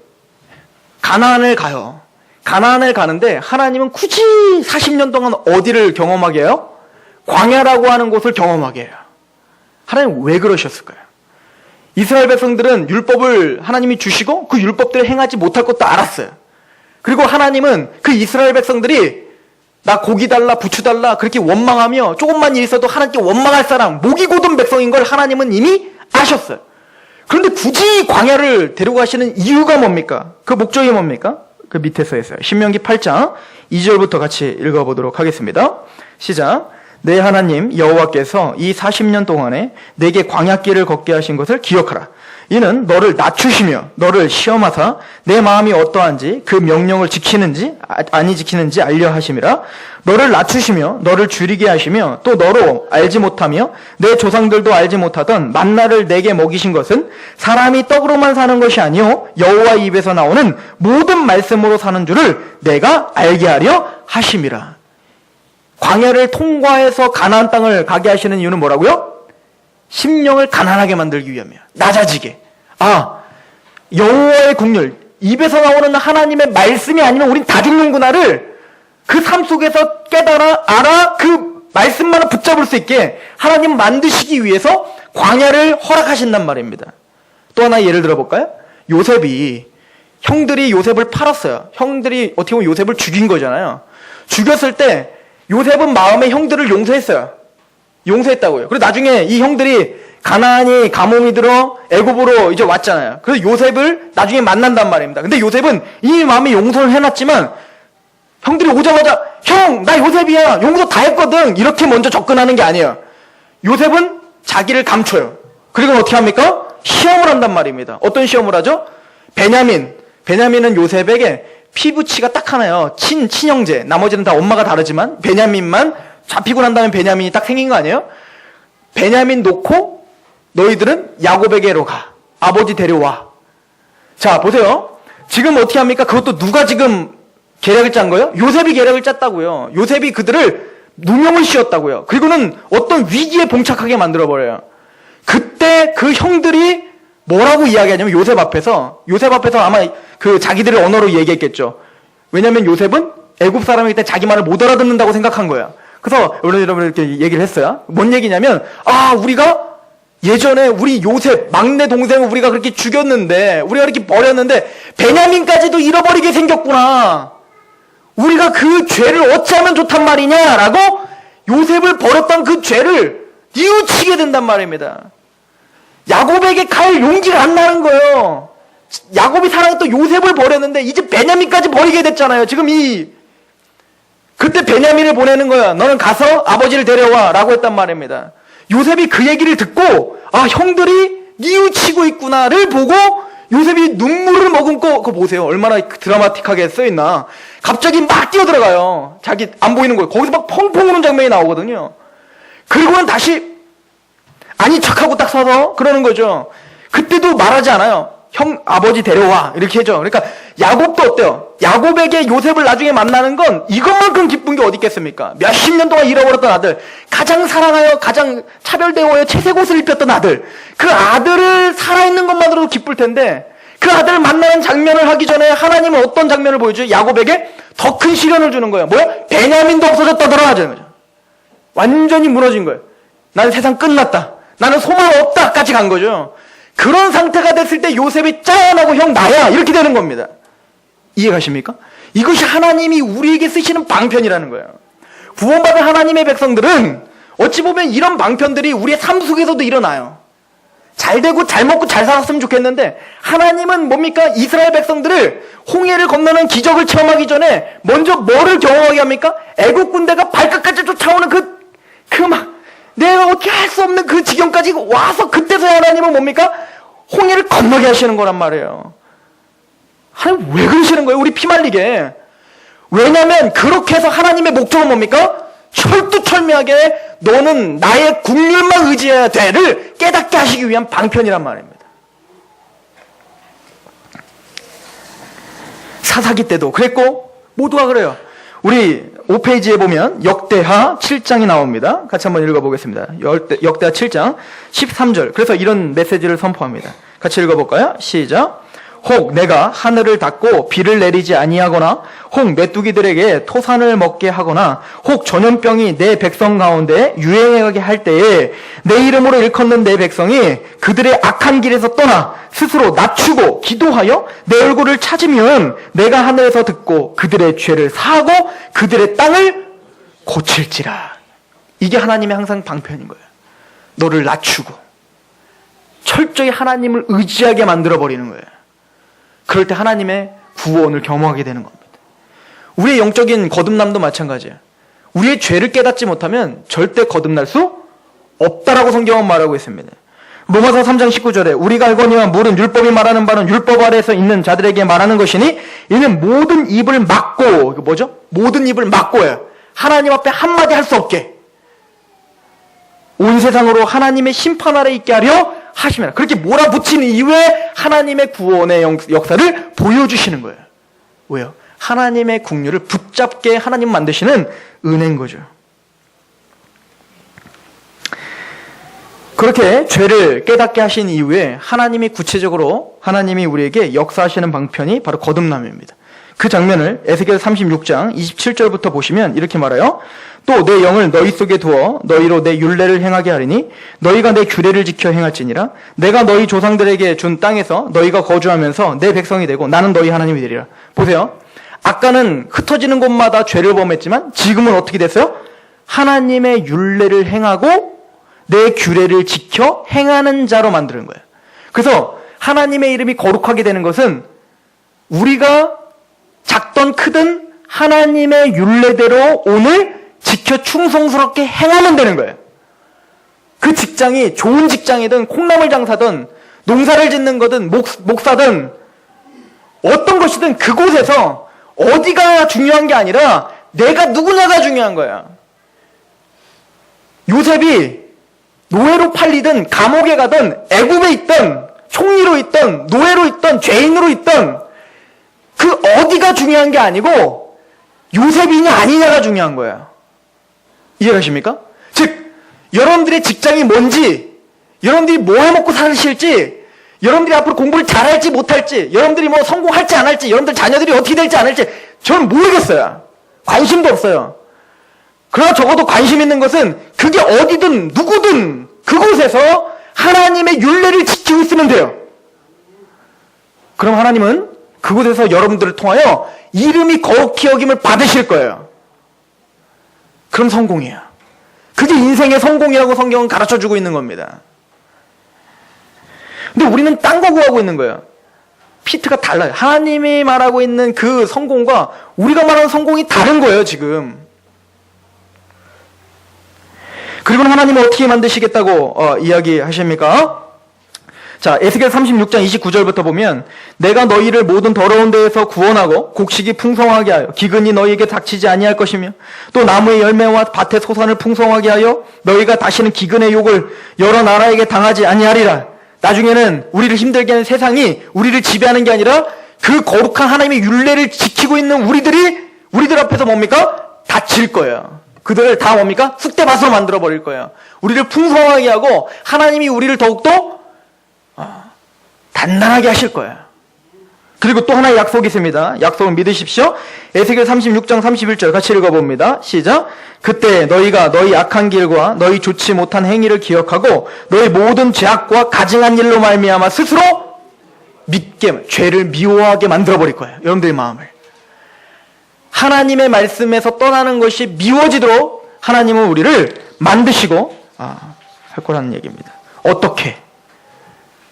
가나안을 가요. 가나안을 가는데 하나님은 굳이 40년 동안 어디를 경험하게 해요? 광야라고 하는 곳을 경험하게 해요. 하나님 왜 그러셨을까요? 이스라엘 백성들은 율법을 하나님이 주시고 그 율법대로 행하지 못할 것도 알았어요. 그리고 하나님은 그 이스라엘 백성들이 나 고기 달라 부추 달라 그렇게 원망하며 조금만 일 있어도 하나님께 원망할 사람 목이 곧은 백성인 걸 하나님은 이미 아셨어요. 그런데 굳이 광야를 데려가시는 이유가 뭡니까? 그 목적이 뭡니까? 그 밑에서 했어요. 신명기 8장 2절부터 같이 읽어보도록 하겠습니다. 시작. 내 하나님 여호와께서 이 40년 동안에 내게 광야길을 걷게 하신 것을 기억하라. 이는 너를 낮추시며 너를 시험하사 내 마음이 어떠한지 그 명령을 지키는지 아니 지키는지 알려 하심이라. 너를 낮추시며 너를 줄이게 하시며 또 너로 알지 못하며 내 조상들도 알지 못하던 만나를 내게 먹이신 것은 사람이 떡으로만 사는 것이 아니요 여호와 입에서 나오는 모든 말씀으로 사는 줄을 내가 알게 하려 하심이라. 광야를 통과해서 가나안 땅을 가게 하시는 이유는 뭐라고요? 심령을 가난하게 만들기 위함이에요. 낮아지게. 여호와의 긍휼, 입에서 나오는 하나님의 말씀이 아니면 우린 다 죽는구나를 그 삶 속에서 깨달아 알아 그 말씀만을 붙잡을 수 있게 하나님 만드시기 위해서 광야를 허락하신단 말입니다. 또 하나 예를 들어볼까요? 요셉이 형들이 요셉을 팔았어요. 형들이 어떻게 보면 요셉을 죽인 거잖아요. 죽였을 때 요셉은 마음에 형들을 용서했어요. 용서했다고요. 그리고 나중에 이 형들이 가나안이 가뭄이 들어 애굽으로 이제 왔잖아요. 그래서 요셉을 나중에 만난단 말입니다. 근데 요셉은 이미 마음에 용서를 해놨지만 형들이 오자마자 형, 나 요셉이야. 용서 다 했거든. 이렇게 먼저 접근하는 게 아니에요. 요셉은 자기를 감춰요. 그리고 어떻게 합니까? 시험을 한단 말입니다. 어떤 시험을 하죠? 베냐민은 요셉에게 피부치가 딱 하나요. 친형제. 나머지는 다 엄마가 다르지만 베냐민만 잡히고 난 다음에 베냐민이 딱 생긴 거 아니에요? 베냐민 놓고 너희들은 야곱에게로 가. 아버지 데려와. 자, 보세요. 지금 어떻게 합니까? 그것도 누가 지금 계략을 짠 거예요? 요셉이 계략을 짰다고요. 요셉이 그들을 누명을 씌웠다고요. 그리고는 어떤 위기에 봉착하게 만들어버려요. 그때 그 형들이 뭐라고 이야기하냐면 요셉 앞에서 아마 그 자기들의 언어로 얘기했겠죠. 왜냐면 요셉은 애굽 사람이기 때문에 자기 말을 못 알아듣는다고 생각한 거야. 그래서 여러분 이렇게 얘기를 했어요. 뭔 얘기냐면 우리가 예전에 우리 요셉 막내 동생을 우리가 그렇게 죽였는데 우리가 이렇게 버렸는데 베냐민까지도 잃어버리게 생겼구나. 우리가 그 죄를 어찌하면 좋단 말이냐라고 요셉을 버렸던 그 죄를 뉘우치게 된단 말입니다. 야곱에게 갈 용기가 안 나는 거예요. 야곱이 사랑했던 요셉을 버렸는데 이제 베냐민까지 버리게 됐잖아요. 지금 그때 베냐민을 보내는 거야. 너는 가서 아버지를 데려와 라고 했단 말입니다. 요셉이 그 얘기를 듣고 형들이 뉘우치고 있구나를 보고 요셉이 눈물을 머금고 그거 보세요. 얼마나 드라마틱하게 써있나. 갑자기 막 뛰어들어가요. 자기 안 보이는 거예요. 거기서 막 펑펑 우는 장면이 나오거든요. 그리고는 다시 아니 척하고 딱 서서 그러는 거죠. 그때도 말하지 않아요. 형, 아버지 데려와. 이렇게 해줘. 그러니까 야곱도 어때요? 야곱에게 요셉을 나중에 만나는 건 이것만큼 기쁜 게 어디 있겠습니까? 몇십 년 동안 잃어버렸던 아들, 가장 사랑하여, 가장 차별되어 채색 옷을 입혔던 아들, 그 아들을 살아있는 것만으로도 기쁠 텐데, 그 아들을 만나는 장면을 하기 전에 하나님은 어떤 장면을 보여줘요? 야곱에게 더 큰 시련을 주는 거예요. 뭐야? 베냐민도 없어졌다더라 하자는 거죠. 완전히 무너진 거예요. 나는 세상 끝났다. 나는 소망 없다. 까지 간 거죠. 그런 상태가 됐을 때 요셉이 짠하고 형 나야. 이렇게 되는 겁니다. 이해가십니까? 이것이 하나님이 우리에게 쓰시는 방편이라는 거예요. 구원받은 하나님의 백성들은 어찌 보면 이런 방편들이 우리의 삶 속에서도 일어나요. 잘 되고 잘 먹고 잘 살았으면 좋겠는데 하나님은 뭡니까? 이스라엘 백성들을 홍해를 건너는 기적을 체험하기 전에 먼저 뭐를 경험하게 합니까? 애국 군대가 발끝까지 쫓아오는 내가 어떻게 할 수 없는 그 지경까지 와서 그때서야 하나님은 뭡니까? 홍해를 건너게 하시는 거란 말이에요. 하나님 왜 그러시는 거예요? 우리 피말리게. 왜냐하면 그렇게 해서 하나님의 목적은 뭡니까? 철두철미하게 너는 나의 국률만 의지해야 돼를 깨닫게 하시기 위한 방편이란 말입니다. 사사기 때도 그랬고 모두가 그래요. 우리 5페이지에 보면 역대하 7장이 나옵니다. 같이 한번 읽어보겠습니다. 역대하 7장 13절. 그래서 이런 메시지를 선포합니다. 같이 읽어볼까요? 시작. 혹 내가 하늘을 닫고 비를 내리지 아니하거나 혹 메뚜기들에게 토산을 먹게 하거나 혹 전염병이 내 백성 가운데 유행하게 할 때에 내 이름으로 일컫는 내 백성이 그들의 악한 길에서 떠나 스스로 낮추고 기도하여 내 얼굴을 찾으면 내가 하늘에서 듣고 그들의 죄를 사하고 그들의 땅을 고칠지라. 이게 하나님의 항상 방편인 거예요. 너를 낮추고 철저히 하나님을 의지하게 만들어버리는 거예요. 그럴 때 하나님의 구원을 경험하게 되는 겁니다. 우리의 영적인 거듭남도 마찬가지예요. 우리의 죄를 깨닫지 못하면 절대 거듭날 수 없다라고 성경은 말하고 있습니다. 로마서 3장 19절에 우리가 알거니와 물은 율법이 말하는 바는 율법 아래에서 있는 자들에게 말하는 것이니 이는 모든 입을 막고, 이거 뭐죠? 모든 입을 막고예요. 하나님 앞에 한마디 할 수 없게 온 세상으로 하나님의 심판 아래 있게 하려 하시면 그렇게 몰아붙인 이후에 하나님의 구원의 역사를 보여주시는 거예요. 왜요? 하나님의 국률을 붙잡게 하나님 만드시는 은혜인 거죠. 그렇게 죄를 깨닫게 하신 이후에 하나님이 구체적으로 하나님이 우리에게 역사하시는 방편이 바로 거듭남입니다. 그 장면을 에스겔 36장 27절부터 보시면 이렇게 말해요. 또 내 영을 너희 속에 두어 너희로 내 율례를 행하게 하리니 너희가 내 규례를 지켜 행할지니라. 내가 너희 조상들에게 준 땅에서 너희가 거주하면서 내 백성이 되고 나는 너희 하나님이 되리라. 보세요. 아까는 흩어지는 곳마다 죄를 범했지만 지금은 어떻게 됐어요? 하나님의 율례를 행하고 내 규례를 지켜 행하는 자로 만드는 거예요. 그래서 하나님의 이름이 거룩하게 되는 것은 우리가 작던 크든 하나님의 율례대로 오늘 지켜 충성스럽게 행하면 되는 거예요. 그 직장이 좋은 직장이든 콩나물 장사든 농사를 짓는 거든 목사든 어떤 것이든 그곳에서 어디가 중요한 게 아니라 내가 누구냐가 중요한 거야. 요셉이 노예로 팔리든 감옥에 가든 애굽에 있든 총리로 있든 노예로 있든 죄인으로 있든 그 어디가 중요한 게 아니고 요셉이냐 아니냐가 중요한 거예요. 이해가십니까? 즉 여러분들의 직장이 뭔지, 여러분들이 뭐 해먹고 사실지, 여러분들이 앞으로 공부를 잘할지 못할지, 여러분들이 뭐 성공할지 안 할지, 여러분들 자녀들이 어떻게 될지 안 할지 저는 모르겠어요. 관심도 없어요. 그러나 적어도 관심 있는 것은 그게 어디든 누구든 그곳에서 하나님의 율례를 지키고 있으면 돼요. 그럼 하나님은 그곳에서 여러분들을 통하여 이름이 거룩히 여김을 받으실 거예요. 그럼 성공이에요. 그게 인생의 성공이라고 성경은 가르쳐주고 있는 겁니다. 근데 우리는 딴 거 구하고 있는 거예요. 피트가 달라요. 하나님이 말하고 있는 그 성공과 우리가 말하는 성공이 다른 거예요, 지금. 그리고 하나님은 어떻게 만드시겠다고 이야기하십니까? 자, 에스겔 36장 29절부터 보면 내가 너희를 모든 더러운 데에서 구원하고 곡식이 풍성하게 하여 기근이 너희에게 닥치지 아니할 것이며 또 나무의 열매와 밭의 소산을 풍성하게 하여 너희가 다시는 기근의 욕을 여러 나라에게 당하지 아니하리라. 나중에는 우리를 힘들게 하는 세상이 우리를 지배하는 게 아니라 그 거룩한 하나님의 율례를 지키고 있는 우리들 앞에서 뭡니까? 다칠 거예요. 그들을 다 뭡니까? 쑥대밭으로 만들어버릴 거예요. 우리를 풍성하게 하고 하나님이 우리를 더욱더 단단하게 하실 거예요. 그리고 또 하나의 약속이 있습니다. 약속은 믿으십시오. 에스겔 36장 31절 같이 읽어봅니다. 시작. 그때 너희가 너희 악한 길과 너희 좋지 못한 행위를 기억하고 너희 모든 죄악과 가증한 일로 말미암아 스스로 죄를 미워하게 만들어버릴 거예요. 여러분들의 마음을. 하나님의 말씀에서 떠나는 것이 미워지도록 하나님은 우리를 만드시고 할 거라는 얘기입니다. 어떻게?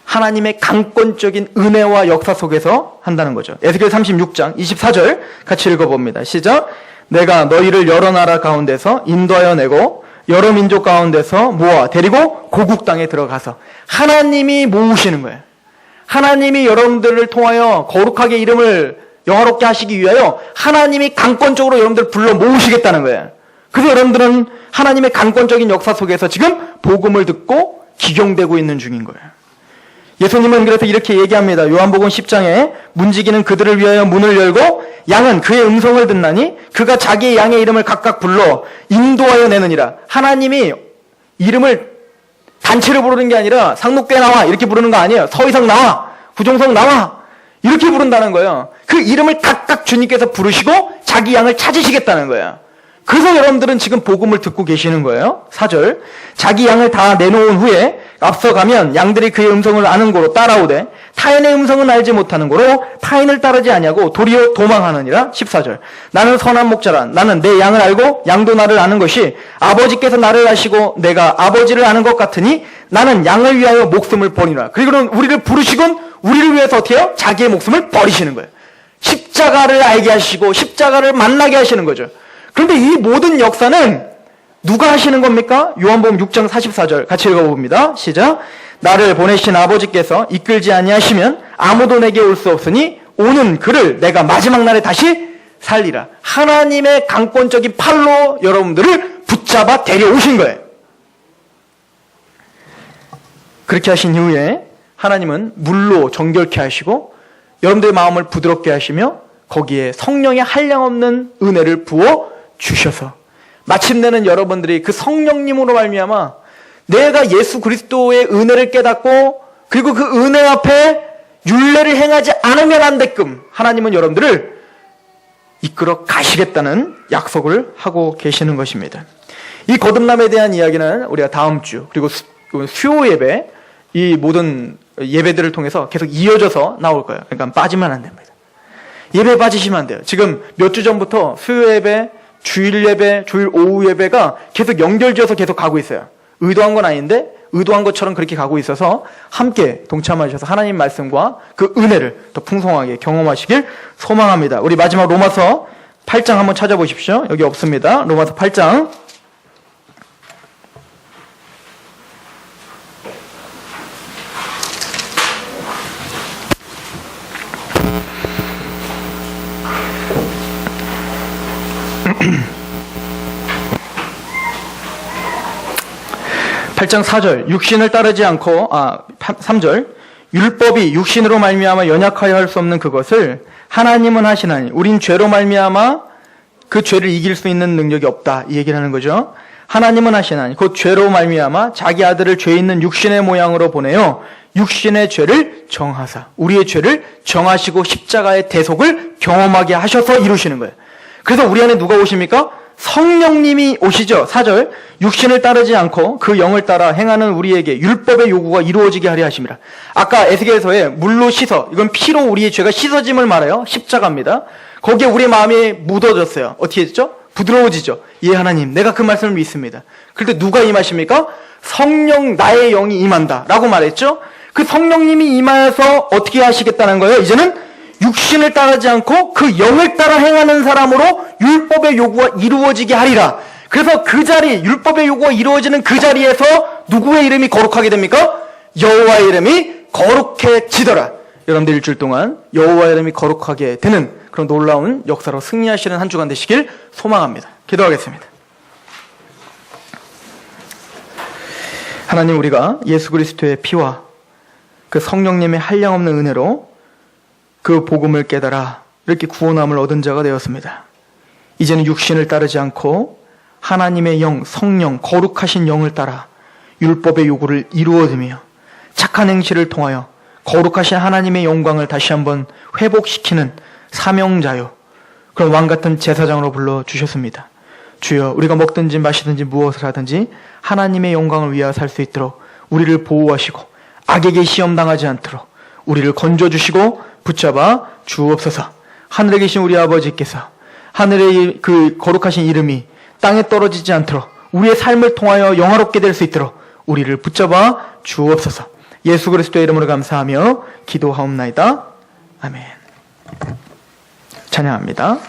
하나님의 강권적인 은혜와 역사 속에서 한다는 거죠. 에스겔 36장 24절 같이 읽어봅니다. 시작. 내가 너희를 여러 나라 가운데서 인도하여 내고 여러 민족 가운데서 모아 데리고 고국 땅에 들어가서 하나님이 모으시는 거예요. 하나님이 여러분들을 통하여 거룩하게 이름을 영화롭게 하시기 위하여 하나님이 강권적으로 여러분들을 불러 모으시겠다는 거예요. 그래서 여러분들은 하나님의 강권적인 역사 속에서 지금 복음을 듣고 기경되고 있는 중인 거예요. 예수님은 그래서 이렇게 얘기합니다. 요한복음 10장에 문지기는 그들을 위하여 문을 열고 양은 그의 음성을 듣나니 그가 자기의 양의 이름을 각각 불러 인도하여 내느니라. 하나님이 이름을 단체로 부르는 게 아니라 상록교회 나와 이렇게 부르는 거 아니에요. 서희석 나와, 구종석 나와 이렇게 부른다는 거예요. 그 이름을 각각 주님께서 부르시고 자기 양을 찾으시겠다는 거예요. 그래서 여러분들은 지금 복음을 듣고 계시는 거예요. 4절. 자기 양을 다 내놓은 후에 앞서가면 양들이 그의 음성을 아는 고로 따라오되 타인의 음성은 알지 못하는 고로 타인을 따르지 아니하고 도리어 도망하느니라. 14절. 나는 선한 목자라. 나는 내 양을 알고 양도 나를 아는 것이 아버지께서 나를 아시고 내가 아버지를 아는 것 같으니 나는 양을 위하여 목숨을 버리라. 그리고는 우리를 부르시곤 우리를 위해서 어떻게 해요? 자기의 목숨을 버리시는 거예요. 십자가를 알게 하시고 십자가를 만나게 하시는 거죠. 그런데 이 모든 역사는 누가 하시는 겁니까? 요한복음 6장 44절 같이 읽어봅니다. 시작. 나를 보내신 아버지께서 이끌지 아니하시면 아무도 내게 올 수 없으니 오는 그를 내가 마지막 날에 다시 살리라. 하나님의 강권적인 팔로 여러분들을 붙잡아 데려오신 거예요. 그렇게 하신 이후에 하나님은 물로 정결케 하시고 여러분들의 마음을 부드럽게 하시며 거기에 성령의 한량없는 은혜를 부어 주셔서 마침내는 여러분들이 그 성령님으로 말미암아 내가 예수 그리스도의 은혜를 깨닫고 그리고 그 은혜 앞에 율례를 행하지 않으면 안 되끔 하나님은 여러분들을 이끌어 가시겠다는 약속을 하고 계시는 것입니다. 이 거듭남에 대한 이야기는 우리가 다음 주 그리고 수요 예배 이 모든 예배들을 통해서 계속 이어져서 나올 거예요. 그러니까 빠지면 안 됩니다. 예배 빠지시면 안 돼요. 지금 몇 주 전부터 수요 예배, 주일 예배, 주일 오후 예배가 계속 연결지어서 계속 가고 있어요. 의도한 건 아닌데 의도한 것처럼 그렇게 가고 있어서 함께 동참하셔서 하나님 말씀과 그 은혜를 더 풍성하게 경험하시길 소망합니다. 우리 마지막 로마서 8장 한번 찾아보십시오. 여기 없습니다. 로마서 8장 8장 4절 육신을 따르지 않고 3절 율법이 육신으로 말미암아 연약하여 할 수 없는 그것을 하나님은 하시나니 우린 죄로 말미암아 그 죄를 이길 수 있는 능력이 없다 이 얘기를 하는 거죠. 하나님은 하시나니 곧 죄로 말미암아 자기 아들을 죄 있는 육신의 모양으로 보내어 육신의 죄를 정하사 우리의 죄를 정하시고 십자가의 대속을 경험하게 하셔서 이루시는 거예요. 그래서 우리 안에 누가 오십니까? 성령님이 오시죠. 4절 육신을 따르지 않고 그 영을 따라 행하는 우리에게 율법의 요구가 이루어지게 하려 하심이라. 아까 에스겔서에 물로 씻어 이건 피로 우리의 죄가 씻어짐을 말해요. 십자가입니다. 거기에 우리의 마음이 묻어졌어요. 어떻게 했죠? 부드러워지죠. 예 하나님 내가 그 말씀을 믿습니다. 그런데 누가 임하십니까? 성령 나의 영이 임한다 라고 말했죠. 그 성령님이 임하여서 어떻게 하시겠다는 거예요? 이제는 육신을 따르지 않고 그 영을 따라 행하는 사람으로 율법의 요구가 이루어지게 하리라. 그래서 그 자리, 율법의 요구가 이루어지는 그 자리에서 누구의 이름이 거룩하게 됩니까? 여호와의 이름이 거룩해지더라. 여러분들 일주일 동안 여호와의 이름이 거룩하게 되는 그런 놀라운 역사로 승리하시는 한 주간 되시길 소망합니다. 기도하겠습니다. 하나님 우리가 예수 그리스도의 피와 그 성령님의 한량없는 은혜로 그 복음을 깨달아 이렇게 구원함을 얻은 자가 되었습니다. 이제는 육신을 따르지 않고 하나님의 영, 성령, 거룩하신 영을 따라 율법의 요구를 이루어드며 착한 행실을 통하여 거룩하신 하나님의 영광을 다시 한번 회복시키는 사명자요, 그런 왕같은 제사장으로 불러주셨습니다. 주여, 우리가 먹든지 마시든지 무엇을 하든지 하나님의 영광을 위하여 살 수 있도록 우리를 보호하시고 악에게 시험당하지 않도록 우리를 건져주시고 붙잡아 주옵소서. 하늘에 계신 우리 아버지께서 하늘의 그 거룩하신 이름이 땅에 떨어지지 않도록 우리의 삶을 통하여 영화롭게 될 수 있도록 우리를 붙잡아 주옵소서. 예수 그리스도의 이름으로 감사하며 기도하옵나이다. 아멘. 찬양합니다.